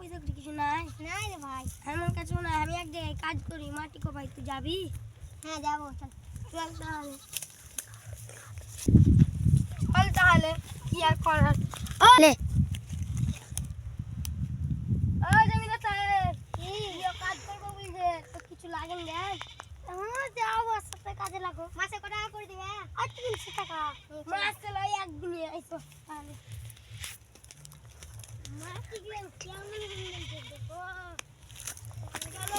পয়সা করে কিছু নাই? নাই রে ভাই, আমার কাছেও না। আমি এক জায়গায় কাজ করি, মাটি কোপাই। তুই যাবি? হ্যাঁ যাবো। চল তাহলে, চল তাহলে, কি আর করার। লে ও জমিদার সাহেব, তুইও কাজ করবো বুঝলে, তো কিছু লাগেন দেন। যাবো, সাথে কাজে লাগো। মাসে কত টাকা করে দিবে? 300 টাকা। মাস চলো একদিনে আইসো তাহলে। মাটি গেলে কেমন দেখো। চলো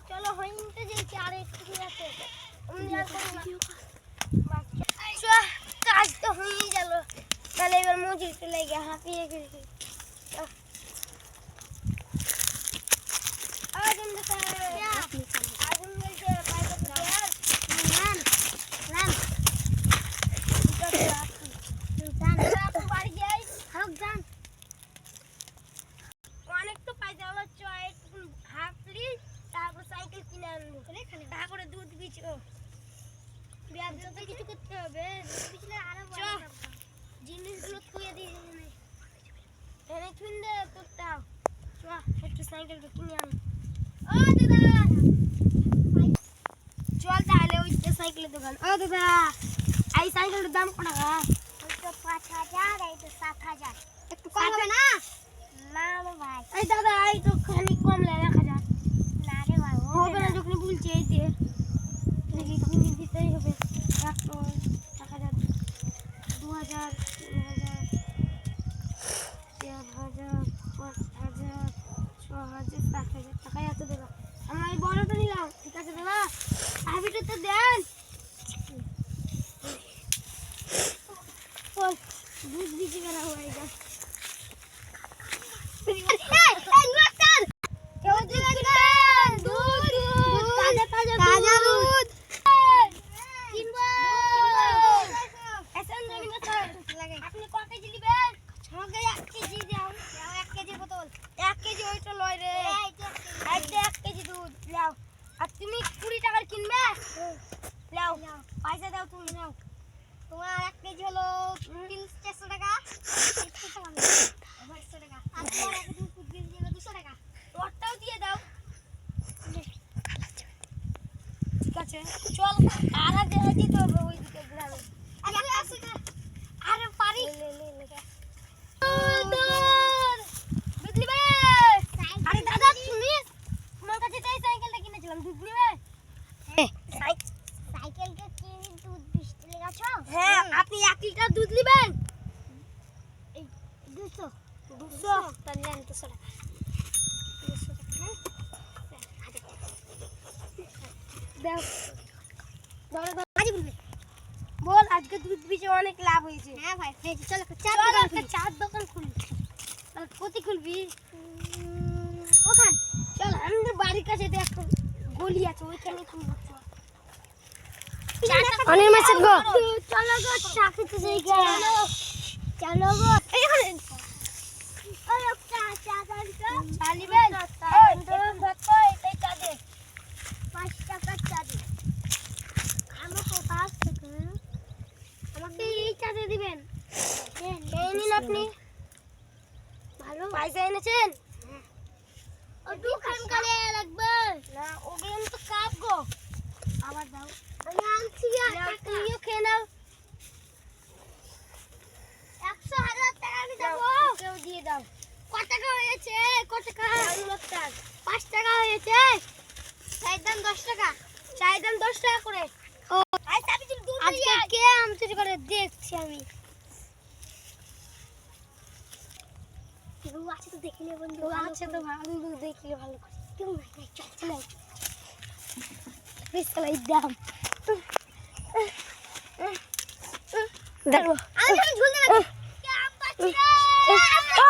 চলো, হইতে যেতে আর একটু আছে। কাজ তো হয়ে গেল, তাহলে এবার মজুরিতে লেগে হাঁপিয়ে গেছি। আগুন বলছে বাড়ি যাই। অনেক তো পাইতে হলো, হাঁপলি তারপর সাইকেল কিনে আনবো, তারপরে দুধ বিচো, ব্যবসা তো কিছু করতে হবে। জিনিসগুলো থুয়ে দিয়ে এনে কিনবে তোরটাও। একটু সাইকেলটা কিনে আন। ও দাদা, চল তাহলে ওই সাইকেলের দোকান। ও দাদা, এই সাইকেলটার দাম কত টাকা? 5,000, এই তো 7,000। একটু কম হবে না? না রে ভাই, এই দাদা, এই তো খানিক কম লাগে 1,000। না রে ভাই, হবে না যখন বলছি। এই দিয়ে দেখি কিনে দিতেই হবে। 1,000, 2,000, 3,000, 4,000, 5,000, 6,000, 7,000 টাকাই এত দেবা। আমরা এই বড়টা নিলাম, ঠিক আছে দাদা? হাবিটা তো দেন। দুধ দিচ্ছি কেন হয়ে যায়। আপনি কত কেজি নেবেন? আমাকে 1 কেজি দাও। 1 কেজি বোতল। 1 কেজি ওইটা লয় রে। এইটা 1 কেজি দুধ নাও। আর তুমি 20 টাকার কিনবে? নাও, পয়সা দাও তুমি। নাও, তোমার 1 কেজি হলো 300-400 টাকা। 100 টাকা। আর তোমার 1 কেজি দুধ কেজি হলো 200 টাকা। তোরটাও দিয়ে দাও। ঠিক আছে, চল। আর আগে দিতে হবে ওইদিকে গ্রামে। আরে পারি। দুধ নিবে? আরে দাদা, তুমি তোমার কাছে তো এই সাইকেলটা কিনেছিলাম, দুধ নিবে? সাইকেলকে কিনে দুধ 20 টাকা গাছো? হ্যাঁ, আপনি 1 লিটার দুধ নেবেন? 200। 200 তাহলে নেন 200 টাকা। 200 টাকা নেন। দাও। ধরো ধরো। আজ বলবে। বল, আজকে দুধ বেচে অনেক লাভ হয়েছে। হ্যাঁ ভাই, চলো চল চার একটা চার দোকান খুলি। কোথায় খুলবি? ওখান। চল, আমাদের বাড়ির কাছে তো একটা গলি আছে, ওইখানে খুলবো। অনির মাছ গো। চলো গো, চা খেতে যাই। চলো গো। এইখানে ওই একটা চা দাও তো। চা নিবেন? ধরুন ধরতো, এটাই চা দে। 5 টাকার চা দিন। আমাকে 5 টাকা। আমাকে এই চা দিয়ে দিবেন। দেন। এই নিন আপনি। ভালো। পয়সা এনেছেন? ও দোকান করে লাগবে। না, ওগুলো তো কাপ গো। আবার দাও। আমি আনছি নাও, তুমিও খেয়ে নাও। 100,000 টাকা আমি দেবো। কেউ দিয়ে দাও। কত টাকা হয়েছে? কত টাকা? 5 টাকা হয়েছে। চায়ের দাম 10 টাকা। চায়ের দাম 10 টাকা করে। ও আই চাবি তুমি দুধ আজকে নিয়ে আয়। কে আম চুরি করে দেখছি আমি। কেউ আছে তো দেখি নে বন্ধু। ও আছে তো ভালো, দেখলে ভালো করে। কেউ নাই, চল চল। বেশ চালাই দাম। দেখো আমি ঝুলতে লাগি। কে আম পাচ্ছি রে।